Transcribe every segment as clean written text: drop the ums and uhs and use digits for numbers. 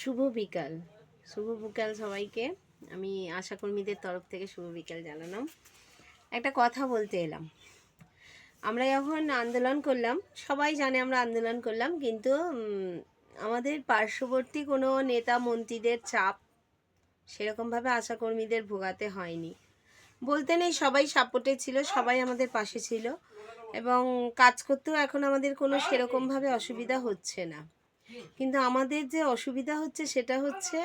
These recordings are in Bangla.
শুভ বিকাল। শুভ বিকাল সবাইকে। আমি আশাকর্মীদের তরফ থেকে শুভ বিকাল জানালাম। একটা কথা বলতে এলাম। আমরা যখন আন্দোলন করলাম, সবাই জানে আমরা আন্দোলন করলাম, কিন্তু আমাদের পার্শ্ববর্তী কোনো নেতা মন্ত্রীদের চাপ সেরকমভাবে আশাকর্মীদের ভোগাতে হয়নি। বলতে নেই, সবাই সাপোর্টে ছিল, সবাই আমাদের পাশে ছিল এবং কাজ করতেও এখন আমাদের কোনো সেরকমভাবে অসুবিধা হচ্ছে না। কিন্তু আমাদের যে অসুবিধা হচ্ছে সেটা হচ্ছে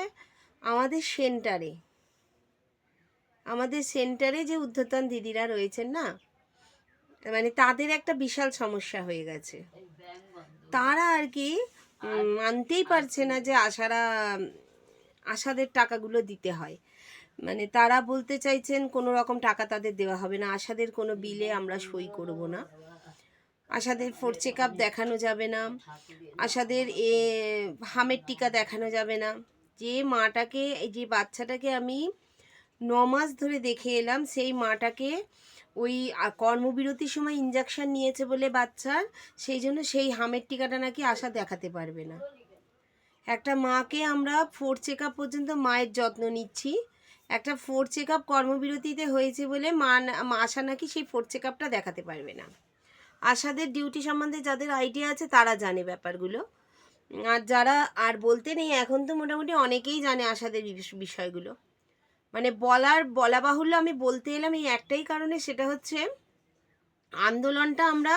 আমাদের সেন্টারে যে ঊর্ধ্বতন দিদিরা রয়েছেন না, মানে তাদের একটা বিশাল সমস্যা হয়ে গেছে। তারা আর কি মানতেই পারছে না যে আশাদের টাকাগুলো দিতে হয়। মানে তারা বলতে চাইছেন কোনো রকম টাকা তাদের দেওয়া হবে না, আশাদের কোনো বিলে আমরা সই করব না, আশাদের 4 চেক আপ দেখানো যাবে না, আশাদের হামের টিকা দেখানো যাবে না। যে মাটাকে, যে বাচ্চাটাকে আমি 9 মাস ধরে দেখে এলাম, সেই মাটাকে ওই কর্মবিরতির সময় ইঞ্জেকশন নিয়েছে বলে বাচ্চার, সেই জন্য সেই হামের টিকাটা নাকি আশা দেখাতে পারবে না। একটা মাকে আমরা 4 চেক আপ পর্যন্ত মায়ের যত্ন নিচ্ছি, একটা 4 চেক আপ কর্মবিরতিতে হয়েছে বলে আশা নাকি সেই 4 চেক আপটা দেখাতে পারবে না। আশাদের ডিউটি সম্বন্ধে যাদের আইডিয়া আছে তারা জানে ব্যাপারগুলো, আর যারা আর বলতে নেই, এখন তো মোটামুটি অনেকেই জানে আশাদের বিষয়গুলো। মানে বলা বাহুল্য, আমি বলতে এলাম এই একটাই কারণে, সেটা হচ্ছে আন্দোলনটা আমরা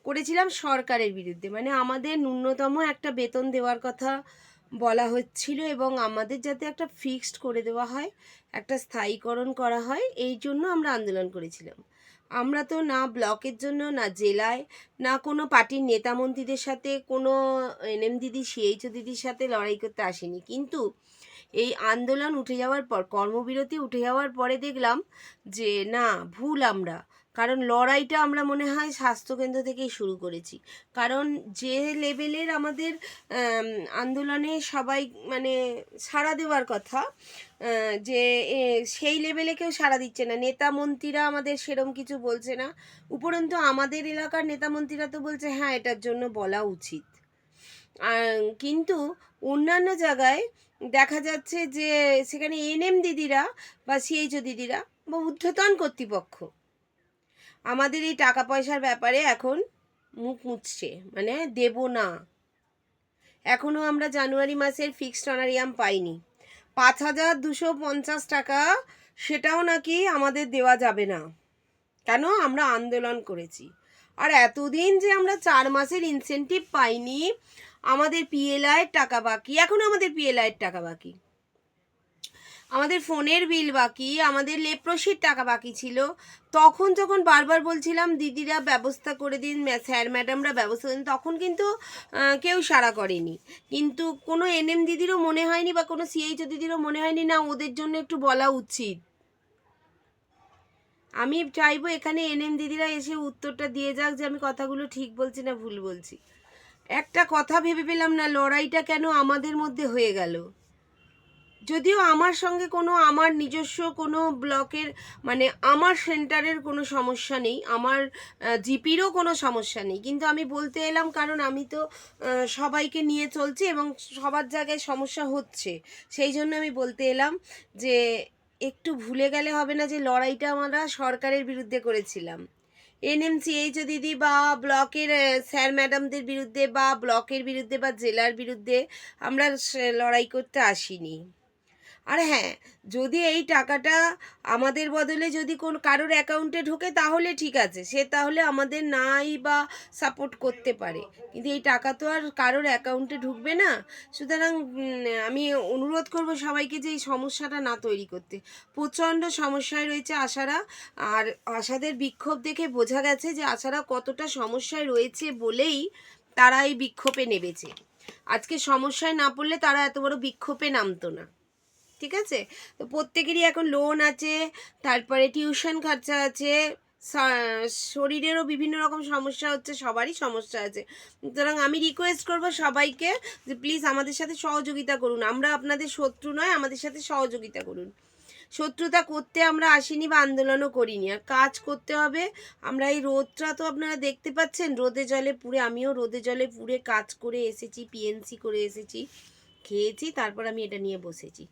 করেছিলাম সরকারের বিরুদ্ধে। মানে আমাদের ন্যূনতম একটা বেতন দেওয়ার কথা বলা হচ্ছিল এবং আমাদের যাতে একটা ফিক্সড করে দেওয়া হয়, একটা স্থায়ীকরণ করা হয়, এই জন্য আমরা আন্দোলন করেছিলাম। আমরা তো না ব্লকের জন্য, না জেলায়, না কোনো পার্টির নেতা মন্ত্রীদের সাথে, কোনো এনএম দিদি, সিএইচও দিদির সাথে লড়াই করতে আসিনি। কিন্তু এই আন্দোলন উঠে যাওয়ার পর, কর্মবিরতি উঠে যাওয়ার পরে দেখলাম যে না, ভুল আমরা। কারণ লড়াইটা আমরা মনে হয় স্বাস্থ্যকেন্দ্র থেকেই শুরু করেছি। কারণ যে লেভেলের আমাদের আন্দোলনে সবাই মানে সাড়া দেওয়ার কথা, যে সেই লেভেলে কেউ সাড়া দিচ্ছে না। নেতা মন্ত্রীরা আমাদের সেরম কিছু বলছে না, উপরন্তু আমাদের এলাকার নেতা মন্ত্রীরা তো বলছে হ্যাঁ এটার জন্য বলা উচিত। কিন্তু অন্যান্য জায়গায় দেখা যাচ্ছে যে সেখানে এনএম দিদিরা বা সিএইচও দিদিরা বা ঊর্ধ্বতন কর্তৃপক্ষ আমাদের এই টাকা পয়সার ব্যাপারে এখন মুখ মুছছে, মানে দেব না। এখনও আমরা জানুয়ারি মাসের ফিক্সড অনারিয়াম পাইনি। 5,250 টাকা সেটাও নাকি আমাদের দেওয়া যাবে না। কেন? আমরা আন্দোলন করেছি। আর এতদিন যে আমরা 4 মাসের ইনসেনটিভ পাইনি, আমাদের পিএলআইয়ের টাকা বাকি, এখনও আমাদের পিএলআইয়ের টাকা বাকি, আমাদের ফোনের বিল বাকি, আমাদের লেপ্রসির টাকা বাকি ছিল। যখন বারবার বলছিলাম দিদিরা ব্যবস্থা করে দিন, স্যার ম্যাডামরা ব্যবস্থা দিন, তখন কিন্তু কেউ সাড়া করেনি। কিন্তু কোনো এনএম দিদিরও মনে হয়নি বা কোনো সিএইচও দিদিরও মনে হয়নি না ওদের জন্য একটু বলা উচিত। আমি চাইবো এখানে এনএম দিদিরা এসে উত্তরটা দিয়ে যাক যে আমি কথাগুলো ঠিক বলছি না ভুল বলছি। একটা কথা ভেবে পেলাম না, লড়াইটা কেন আমাদের মধ্যে হয়ে গেল। যদিও আমার সঙ্গে আমার নিজস্ব কোনো ব্লকের, মানে আমার সেন্টারের কোনো সমস্যা নেই, আমার জিপিরও কোনো সমস্যা নেই, কিন্তু আমি বলতে এলাম কারণ আমি তো সবাইকে নিয়ে চলছি এবং সবার জায়গায় সমস্যা হচ্ছে, সেই জন্য আমি বলতে এলাম যে একটু ভুলে গেলে হবে না যে লড়াইটা আমরা সরকারের বিরুদ্ধে করেছিলাম। এনএমসিএইচ দিদি বা ব্লকের স্যার ম্যাডামদের বিরুদ্ধে বা ব্লকের বিরুদ্ধে বা জেলার বিরুদ্ধে আমরা লড়াই করতে আসিনি। আর হ্যাঁ, যদি এই টাকাটা আমাদের বদলে যদি কারোর অ্যাকাউন্টে ঢোকে তাহলে ঠিক আছে, সে তাহলে আমাদের নাই বা সাপোর্ট করতে পারে, কিন্তু এই টাকা তো আর কারোর অ্যাকাউন্টে ঢুকবে না। সুতরাং আমি অনুরোধ করব সবাইকে যে এই সমস্যাটা না তৈরি করতে। প্রচণ্ড সমস্যায় রয়েছে আশারা, আর আশাদের বিক্ষোভ দেখে বোঝা গেছে যে আশারা কতটা সমস্যায় রয়েছে বলেই তারা এই বিক্ষোভে নেমেছে। আজকে সমস্যায় না পড়লে তারা এত বড় বিক্ষোভে নামতো না। ঠিক আছে? তো প্রত্যেকেরই এখন লোন আছে, তারপরে টিউশন খরচা আছে, শরীরেরও বিভিন্ন রকম সমস্যা হচ্ছে, সবারই সমস্যা আছে। সুতরাং আমি রিকোয়েস্ট করব সবাইকে যে প্লিজ আমাদের সাথে সহযোগিতা করুন। আমরা আপনাদের শত্রু নয়, আমাদের সাথে সহযোগিতা করুন। শত্রুতা করতে আমরা আসিনি বা আন্দোলনও করিনি, আর কাজ করতে হবে। আমরা এই রোদটা তো আপনারা দেখতে পাচ্ছেন, রোদে জলে পুড়ে, আমিও রোদে জলে পুড়ে কাজ করে এসেছি, পিএনসি করে এসেছি, খেয়েছি, তারপর আমি এটা নিয়ে বসেছি।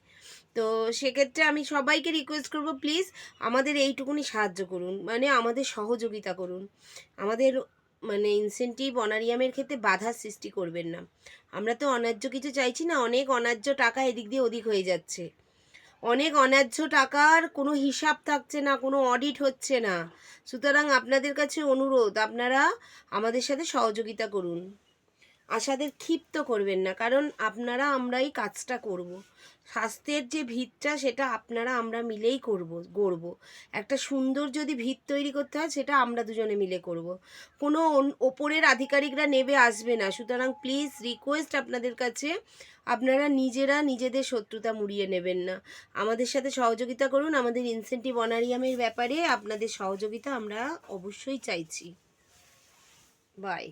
তো সেক্ষেত্রে আমি সবাইকে রিকোয়েস্ট করব, প্লিজ আমাদের এইটুকুনি সাহায্য করুন, মানে আমাদের সহযোগিতা করুন। আমাদের মানে ইনসেনটিভ অনারিয়ামের ক্ষেত্রে বাধা সৃষ্টি করবেন না। আমরা তো অন্যায্য কিছু চাইছি না, অনেক অন্যায্য টাকা এদিক দিয়ে ওদিক হয়ে যাচ্ছে, অনেক অন্যায্য টাকার কোনো হিসাব থাকছে না, কোনো অডিট হচ্ছে না। সুতরাং আপনাদের কাছে অনুরোধ, আপনারা আমাদের সাথে সহযোগিতা করুন। আশাদের ক্ষিপ্ত করবেন না, কারণ আপনারা আমরাই কাজটা করব। স্বাস্থ্যের যে ভিতটা সেটা আপনারা আমরা মিলেই গড়ব। একটা সুন্দর যদি ভিত তৈরি করতে হয় সেটা আমরা দুজনে মিলে করব। কোনো ওপরের আধিকারিকরা নেবে আসবে না। সুতরাং প্লিজ রিকোয়েস্ট আপনাদের কাছে, আপনারা নিজেরা নিজেদের শত্রুতা মুড়িয়ে নেবেন না, আমাদের সাথে সহযোগিতা করুন। আমাদের ইনসেনটিভ অনারিয়ামের ব্যাপারে আপনাদের সহযোগিতা আমরা অবশ্যই চাইছি। বাই।